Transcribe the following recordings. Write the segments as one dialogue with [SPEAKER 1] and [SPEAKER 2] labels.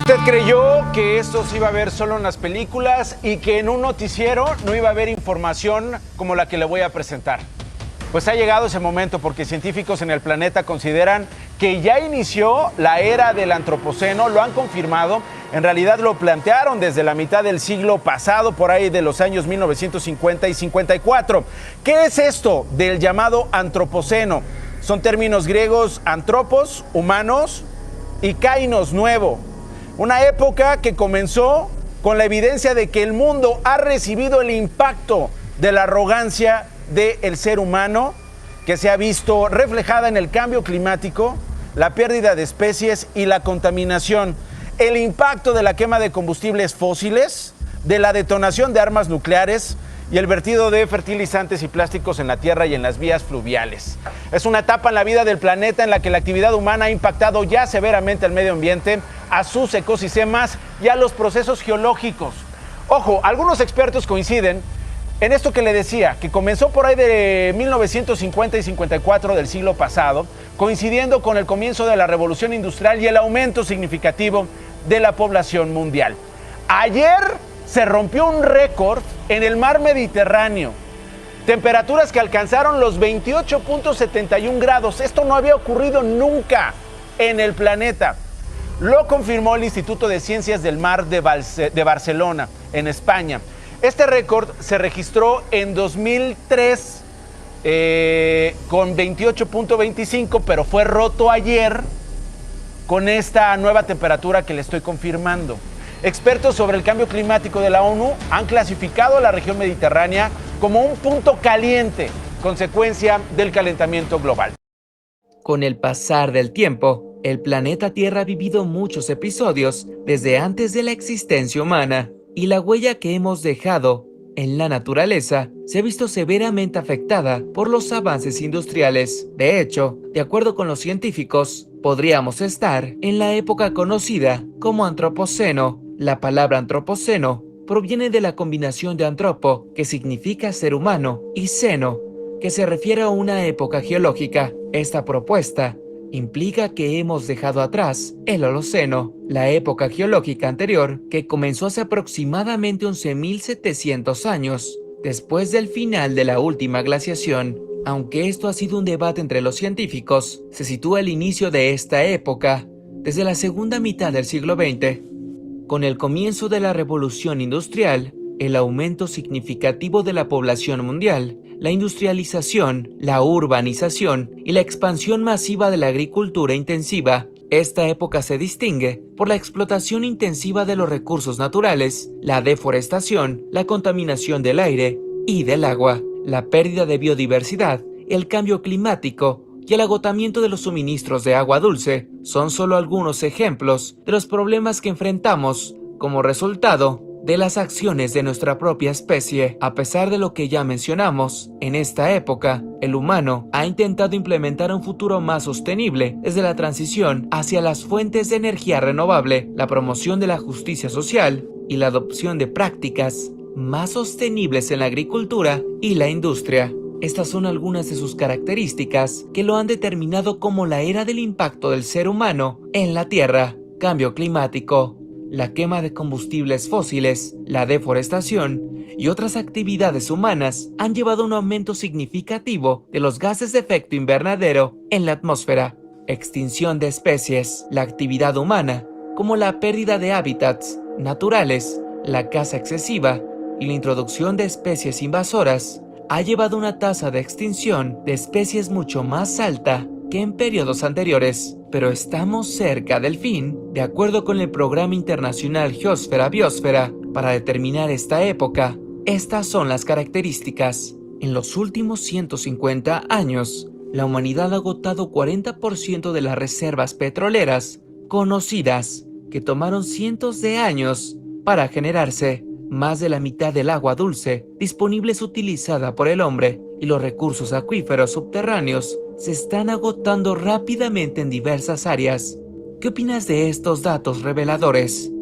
[SPEAKER 1] ¿Usted creyó que esto se iba a ver solo en las películas y que en un noticiero no iba a haber información como la que le voy a presentar? Pues ha llegado ese momento porque científicos en el planeta consideran que ya inició la era del antropoceno, lo han confirmado, en realidad lo plantearon desde la mitad del siglo pasado, por ahí de los años 1950 y 54. ¿Qué es esto del llamado antropoceno? Son términos griegos antropos, humanos, y kainos, nuevo. Una época que comenzó con la evidencia de que el mundo ha recibido el impacto de la arrogancia del ser humano, que se ha visto reflejada en el cambio climático, la pérdida de especies y la contaminación, el impacto de la quema de combustibles fósiles, de la detonación de armas nucleares y el vertido de fertilizantes y plásticos en la tierra y en las vías fluviales. Es una etapa en la vida del planeta en la que la actividad humana ha impactado ya severamente al medio ambiente, a sus ecosistemas y a los procesos geológicos. Ojo, algunos expertos coinciden en esto que le decía, que comenzó por ahí de 1950 y 54 del siglo pasado, coincidiendo con el comienzo de la revolución industrial y el aumento significativo de la población mundial. Ayer se rompió un récord en el mar Mediterráneo. Temperaturas que alcanzaron los 28.71 grados. Esto no había ocurrido nunca en el planeta. Lo confirmó el Instituto de Ciencias del Mar de Barcelona, en España. Este récord se registró en 2003 con 28.25, pero fue roto ayer con esta nueva temperatura que le estoy confirmando. Expertos sobre el cambio climático de la ONU han clasificado a la región mediterránea como un punto caliente, consecuencia del calentamiento global.
[SPEAKER 2] Con el pasar del tiempo, el planeta Tierra ha vivido muchos episodios desde antes de la existencia humana, y la huella que hemos dejado en la naturaleza se ha visto severamente afectada por los avances industriales. De hecho, de acuerdo con los científicos, podríamos estar en la época conocida como antropoceno. La palabra antropoceno proviene de la combinación de antropo, que significa ser humano, y ceno, que se refiere a una época geológica. Esta propuesta implica que hemos dejado atrás el Holoceno, la época geológica anterior, que comenzó hace aproximadamente 11.700 años, después del final de la última glaciación. Aunque esto ha sido un debate entre los científicos, se sitúa el inicio de esta época desde la segunda mitad del siglo XX. Con el comienzo de la revolución industrial, el aumento significativo de la población mundial, la industrialización, la urbanización y la expansión masiva de la agricultura intensiva. Esta época se distingue por la explotación intensiva de los recursos naturales, la deforestación, la contaminación del aire y del agua, la pérdida de biodiversidad, el cambio climático y el agotamiento de los suministros de agua dulce. Son solo algunos ejemplos de los problemas que enfrentamos como resultado de las acciones de nuestra propia especie. A pesar de lo que ya mencionamos, en esta época, el humano ha intentado implementar un futuro más sostenible desde la transición hacia las fuentes de energía renovable, la promoción de la justicia social y la adopción de prácticas más sostenibles en la agricultura y la industria. Estas son algunas de sus características que lo han determinado como la era del impacto del ser humano en la Tierra: cambio climático, la quema de combustibles fósiles, la deforestación y otras actividades humanas han llevado a un aumento significativo de los gases de efecto invernadero en la atmósfera, extinción de especies, la actividad humana, como la pérdida de hábitats naturales, la caza excesiva y la introducción de especies invasoras, ha llevado a una tasa de extinción de especies mucho más alta que en periodos anteriores. Pero estamos cerca del fin, de acuerdo con el Programa Internacional Geósfera-Biosfera. Para determinar esta época, estas son las características. En los últimos 150 años, la humanidad ha agotado 40% de las reservas petroleras conocidas, que tomaron cientos de años para generarse. Más de la mitad del agua dulce disponible es utilizada por el hombre, y los recursos acuíferos subterráneos se están agotando rápidamente en diversas áreas. ¿Qué opinas de estos datos reveladores?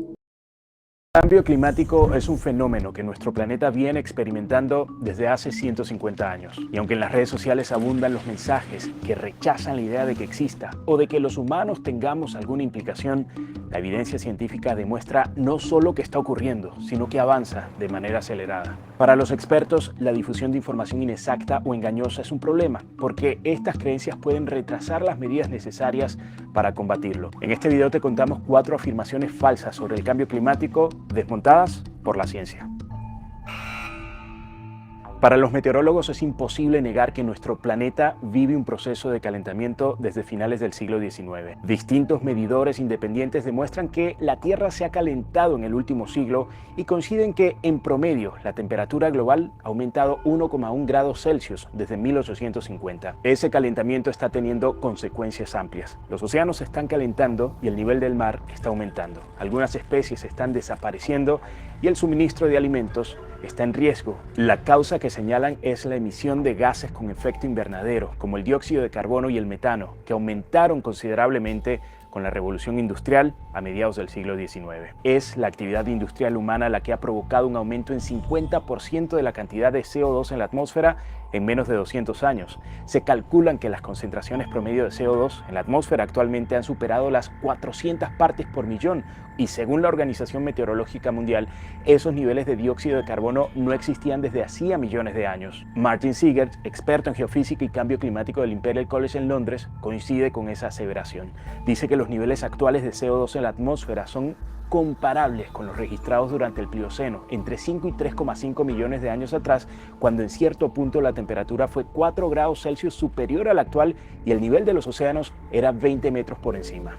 [SPEAKER 3] El cambio climático es un fenómeno que nuestro planeta viene experimentando desde hace 150 años. Y aunque en las redes sociales abundan los mensajes que rechazan la idea de que exista o de que los humanos tengamos alguna implicación, la evidencia científica demuestra no solo que está ocurriendo, sino que avanza de manera acelerada. Para los expertos, la difusión de información inexacta o engañosa es un problema, porque estas creencias pueden retrasar las medidas necesarias para combatirlo. En este video te contamos 4 afirmaciones falsas sobre el cambio climático desmontadas por la ciencia. Para los meteorólogos es imposible negar que nuestro planeta vive un proceso de calentamiento desde finales del siglo XIX. Distintos medidores independientes demuestran que la Tierra se ha calentado en el último siglo y coinciden que, en promedio, la temperatura global ha aumentado 1,1 grados Celsius desde 1850. Ese calentamiento está teniendo consecuencias amplias. Los océanos se están calentando y el nivel del mar está aumentando. Algunas especies están desapareciendo y el suministro de alimentos está en riesgo. La causa que señalan es la emisión de gases con efecto invernadero, como el dióxido de carbono y el metano, que aumentaron considerablemente con la revolución industrial a mediados del siglo XIX. Es la actividad industrial humana la que ha provocado un aumento en 50% de la cantidad de CO2 en la atmósfera en menos de 200 años. Se calculan que las concentraciones promedio de CO2 en la atmósfera actualmente han superado las 400 partes por millón y según la Organización Meteorológica Mundial, esos niveles de dióxido de carbono no existían desde hacía millones de años. Martin Siegert, experto en geofísica y cambio climático del Imperial College en Londres, coincide con esa aseveración. Dice que los niveles actuales de CO2 en la atmósfera son comparables con los registrados durante el Plioceno, entre 5 y 3,5 millones de años atrás, cuando en cierto punto la temperatura fue 4 grados Celsius superior a la actual y el nivel de los océanos era 20 metros por encima.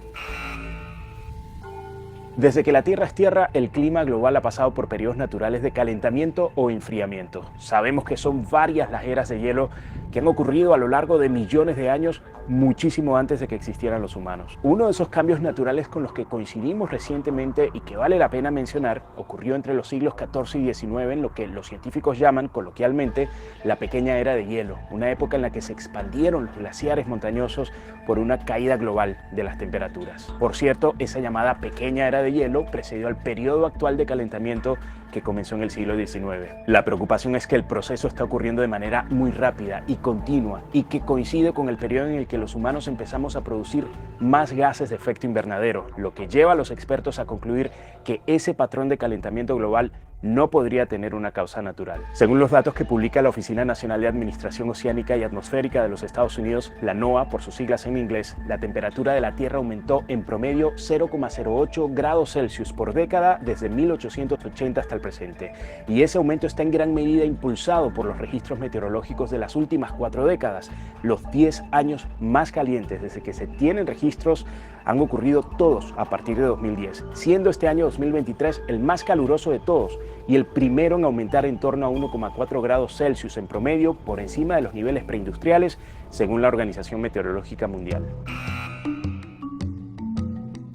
[SPEAKER 3] Desde que la Tierra es tierra, el clima global ha pasado por periodos naturales de calentamiento o enfriamiento. Sabemos que son varias las eras de hielo que han ocurrido a lo largo de millones de años, muchísimo antes de que existieran los humanos. Uno de esos cambios naturales con los que coincidimos recientemente y que vale la pena mencionar ocurrió entre los siglos XIV y XIX en lo que los científicos llaman coloquialmente la pequeña era de hielo, una época en la que se expandieron los glaciares montañosos por una caída global de las temperaturas. Por cierto, esa llamada pequeña era de hielo precedió al periodo actual de calentamiento que comenzó en el siglo XIX. La preocupación es que el proceso está ocurriendo de manera muy rápida y continua y que coincide con el periodo en el que los humanos empezamos a producir más gases de efecto invernadero, lo que lleva a los expertos a concluir que ese patrón de calentamiento global no podría tener una causa natural. Según los datos que publica la Oficina Nacional de Administración Oceánica y Atmosférica de los Estados Unidos, la NOAA por sus siglas en inglés, la temperatura de la Tierra aumentó en promedio 0,08 grados Celsius por década desde 1880 hasta el presente. Y ese aumento está en gran medida impulsado por los registros meteorológicos de las últimas 4 décadas. Los 10 años más calientes desde que se tienen registros han ocurrido todos a partir de 2010, siendo este año 2023 el más caluroso de todos y el primero en aumentar en torno a 1,4 grados Celsius en promedio por encima de los niveles preindustriales, según la Organización Meteorológica Mundial.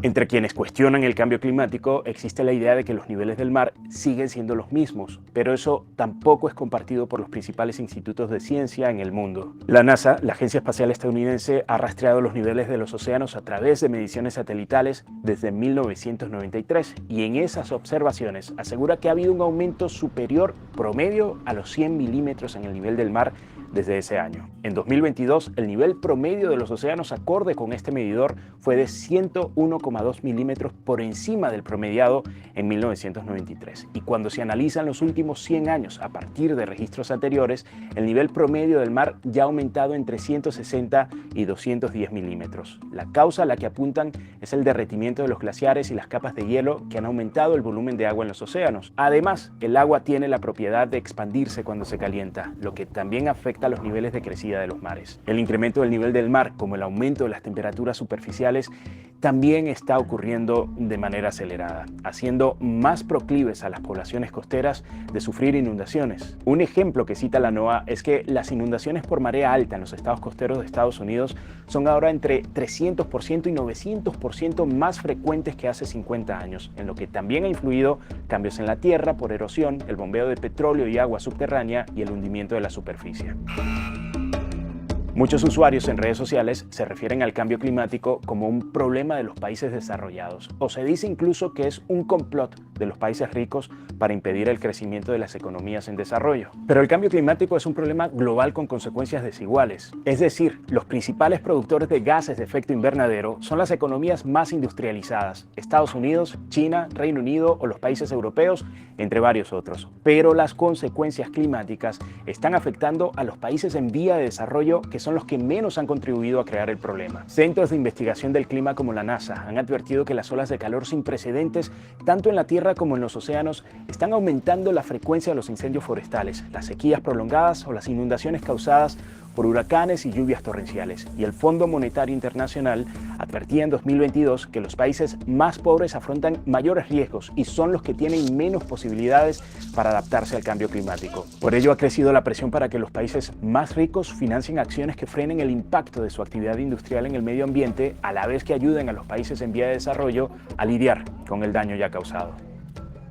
[SPEAKER 3] Entre quienes cuestionan el cambio climático existe la idea de que los niveles del mar siguen siendo los mismos, pero eso tampoco es compartido por los principales institutos de ciencia en el mundo. La NASA, la Agencia Espacial Estadounidense, ha rastreado los niveles de los océanos a través de mediciones satelitales desde 1993 y en esas observaciones asegura que ha habido un aumento superior promedio a los 100 milímetros en el nivel del mar desde ese año. En 2022, el nivel promedio de los océanos acorde con este medidor fue de 101,2 milímetros por encima del promediado en 1993. Y cuando se analizan los últimos 100 años a partir de registros anteriores, el nivel promedio del mar ya ha aumentado entre 160 y 210 milímetros. La causa a la que apuntan es el derretimiento de los glaciares y las capas de hielo que han aumentado el volumen de agua en los océanos. Además, el agua tiene la propiedad de expandirse cuando se calienta, lo que también afecta a los niveles de crecida de los mares. El incremento del nivel del mar, como el aumento de las temperaturas superficiales, también está ocurriendo de manera acelerada, haciendo más proclives a las poblaciones costeras de sufrir inundaciones. Un ejemplo que cita la NOAA es que las inundaciones por marea alta en los estados costeros de Estados Unidos son ahora entre 300% y 900% más frecuentes que hace 50 años, en lo que también ha influido cambios en la tierra por erosión, el bombeo de petróleo y agua subterránea y el hundimiento de la superficie. Muchos usuarios en redes sociales se refieren al cambio climático como un problema de los países desarrollados, o se dice incluso que es un complot de los países ricos para impedir el crecimiento de las economías en desarrollo. Pero el cambio climático es un problema global con consecuencias desiguales. Es decir, los principales productores de gases de efecto invernadero son las economías más industrializadas: Estados Unidos, China, Reino Unido o los países europeos, entre varios otros. Pero las consecuencias climáticas están afectando a los países en vía de desarrollo, que son los que menos han contribuido a crear el problema. Centros de investigación del clima como la NASA han advertido que las olas de calor sin precedentes, tanto en la Tierra como en los océanos, están aumentando la frecuencia de los incendios forestales, las sequías prolongadas o las inundaciones causadas por huracanes y lluvias torrenciales. Y el Fondo Monetario Internacional advertía en 2022 que los países más pobres afrontan mayores riesgos y son los que tienen menos posibilidades para adaptarse al cambio climático. Por ello ha crecido la presión para que los países más ricos financien acciones que frenen el impacto de su actividad industrial en el medio ambiente, a la vez que ayuden a los países en vía de desarrollo a lidiar con el daño ya causado.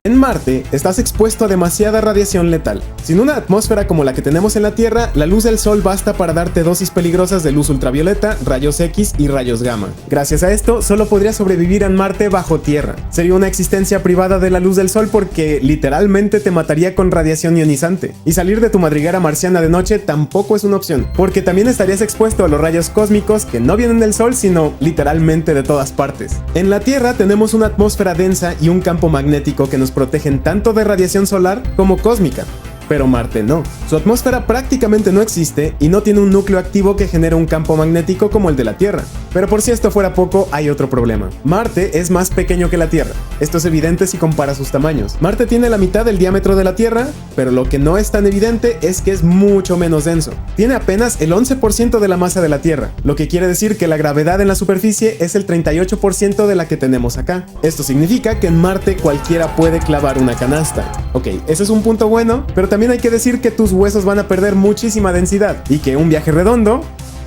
[SPEAKER 4] En Marte estás expuesto a demasiada radiación letal. Sin una atmósfera como la que tenemos en la Tierra, la luz del Sol basta para darte dosis peligrosas de luz ultravioleta, rayos X y rayos gamma. Gracias a esto, solo podrías sobrevivir en Marte bajo tierra. Sería una existencia privada de la luz del Sol porque literalmente te mataría con radiación ionizante. Y salir de tu madriguera marciana de noche tampoco es una opción, porque también estarías expuesto a los rayos cósmicos que no vienen del Sol, sino literalmente de todas partes. En la Tierra tenemos una atmósfera densa y un campo magnético que nos protegen tanto de radiación solar como cósmica. Pero Marte no. Su atmósfera prácticamente no existe y no tiene un núcleo activo que genere un campo magnético como el de la Tierra. Pero por si esto fuera poco, hay otro problema. Marte es más pequeño que la Tierra. Esto es evidente si comparas sus tamaños. Marte tiene la mitad del diámetro de la Tierra, pero lo que no es tan evidente es que es mucho menos denso. Tiene apenas el 11% de la masa de la Tierra, lo que quiere decir que la gravedad en la superficie es el 38% de la que tenemos acá. Esto significa que en Marte cualquiera puede clavar una canasta. Ok, ese es un punto bueno, pero también hay que decir que tus huesos van a perder muchísima densidad y que un viaje redondo,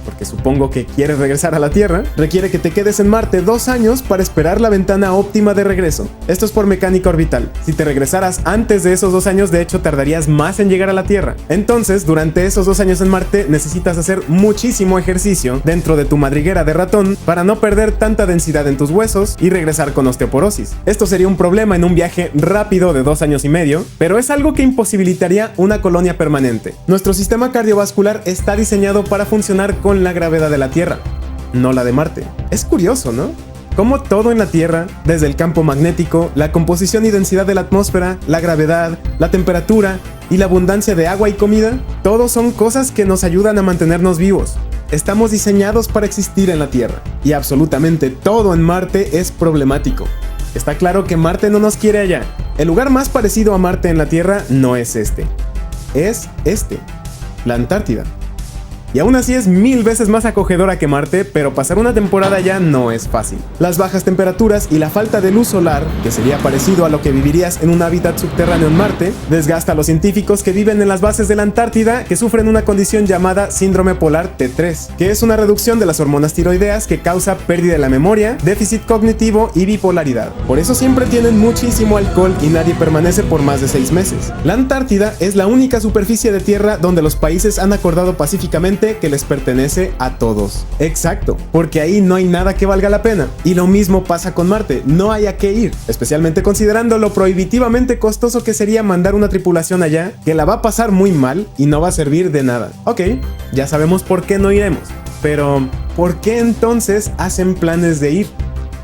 [SPEAKER 4] porque supongo que quieres regresar a la Tierra, requiere que te quedes en Marte 2 años para esperar la ventana óptima de regreso. Esto es por mecánica orbital. Si te regresaras antes de esos 2 años, de hecho tardarías más en llegar a la Tierra. Entonces, durante esos 2 años en Marte, necesitas hacer muchísimo ejercicio dentro de tu madriguera de ratón para no perder tanta densidad en tus huesos y regresar con osteoporosis. Esto sería un problema en un viaje rápido de 2 años y medio, pero es algo que imposibilitaría una colonia permanente. Nuestro sistema cardiovascular está diseñado para funcionar con la gravedad de la Tierra, no la de Marte. Es curioso, ¿no? Como todo en la Tierra, desde el campo magnético, la composición y densidad de la atmósfera, la gravedad, la temperatura y la abundancia de agua y comida, todos son cosas que nos ayudan a mantenernos vivos. Estamos diseñados para existir en la Tierra, y absolutamente todo en Marte es problemático. Está claro que Marte no nos quiere allá. El lugar más parecido a Marte en la Tierra no es este. Es este, la Antártida. Y aún así es 1000 veces más acogedora que Marte, pero pasar una temporada allá no es fácil. Las bajas temperaturas y la falta de luz solar, que sería parecido a lo que vivirías en un hábitat subterráneo en Marte, desgasta a los científicos que viven en las bases de la Antártida, que sufren una condición llamada síndrome polar T3, que es una reducción de las hormonas tiroideas que causa pérdida de la memoria, déficit cognitivo y bipolaridad. Por eso siempre tienen muchísimo alcohol y nadie permanece por más de 6 meses. La Antártida es la única superficie de tierra donde los países han acordado pacíficamente que les pertenece a todos. Exacto, porque ahí no hay nada que valga la pena. Y lo mismo pasa con Marte, no hay a qué ir, especialmente considerando lo prohibitivamente costoso que sería mandar una tripulación allá, que la va a pasar muy mal y no va a servir de nada. Ok, ya sabemos por qué no iremos, pero ¿por qué entonces hacen planes de ir?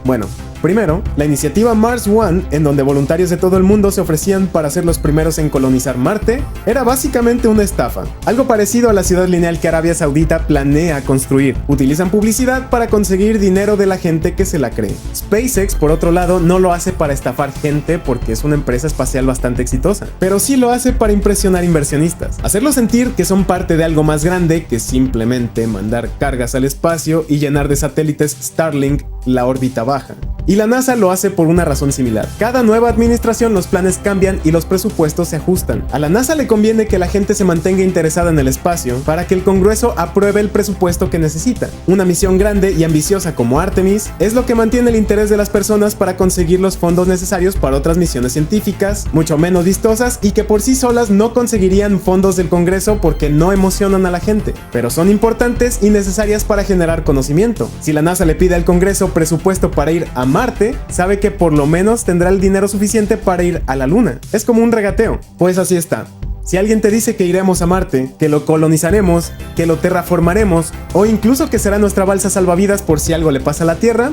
[SPEAKER 4] Bueno, primero, la iniciativa Mars One, en donde voluntarios de todo el mundo se ofrecían para ser los primeros en colonizar Marte, era básicamente una estafa. Algo parecido a la ciudad lineal que Arabia Saudita planea construir. Utilizan publicidad para conseguir dinero de la gente que se la cree. SpaceX, por otro lado, no lo hace para estafar gente porque es una empresa espacial bastante exitosa, pero sí lo hace para impresionar inversionistas. Hacerlos sentir que son parte de algo más grande que simplemente mandar cargas al espacio y llenar de satélites Starlink la órbita baja. Y la NASA lo hace por una razón similar. Cada nueva administración los planes cambian y los presupuestos se ajustan. A la NASA le conviene que la gente se mantenga interesada en el espacio para que el Congreso apruebe el presupuesto que necesita. Una misión grande y ambiciosa como Artemis es lo que mantiene el interés de las personas para conseguir los fondos necesarios para otras misiones científicas, mucho menos vistosas y que por sí solas no conseguirían fondos del Congreso porque no emocionan a la gente, pero son importantes y necesarias para generar conocimiento. Si la NASA le pide al Congreso presupuesto para ir a Marte, sabe que por lo menos tendrá el dinero suficiente para ir a la Luna. Es como un regateo. Pues así está. Si alguien te dice que iremos a Marte, que lo colonizaremos, que lo terraformaremos o incluso que será nuestra balsa salvavidas por si algo le pasa a la Tierra,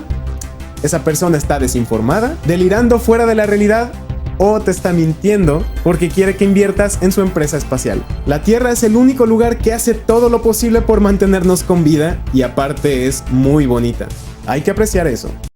[SPEAKER 4] esa persona está desinformada, delirando fuera de la realidad o te está mintiendo porque quiere que inviertas en su empresa espacial. La Tierra es el único lugar que hace todo lo posible por mantenernos con vida y aparte es muy bonita. Hay que apreciar eso.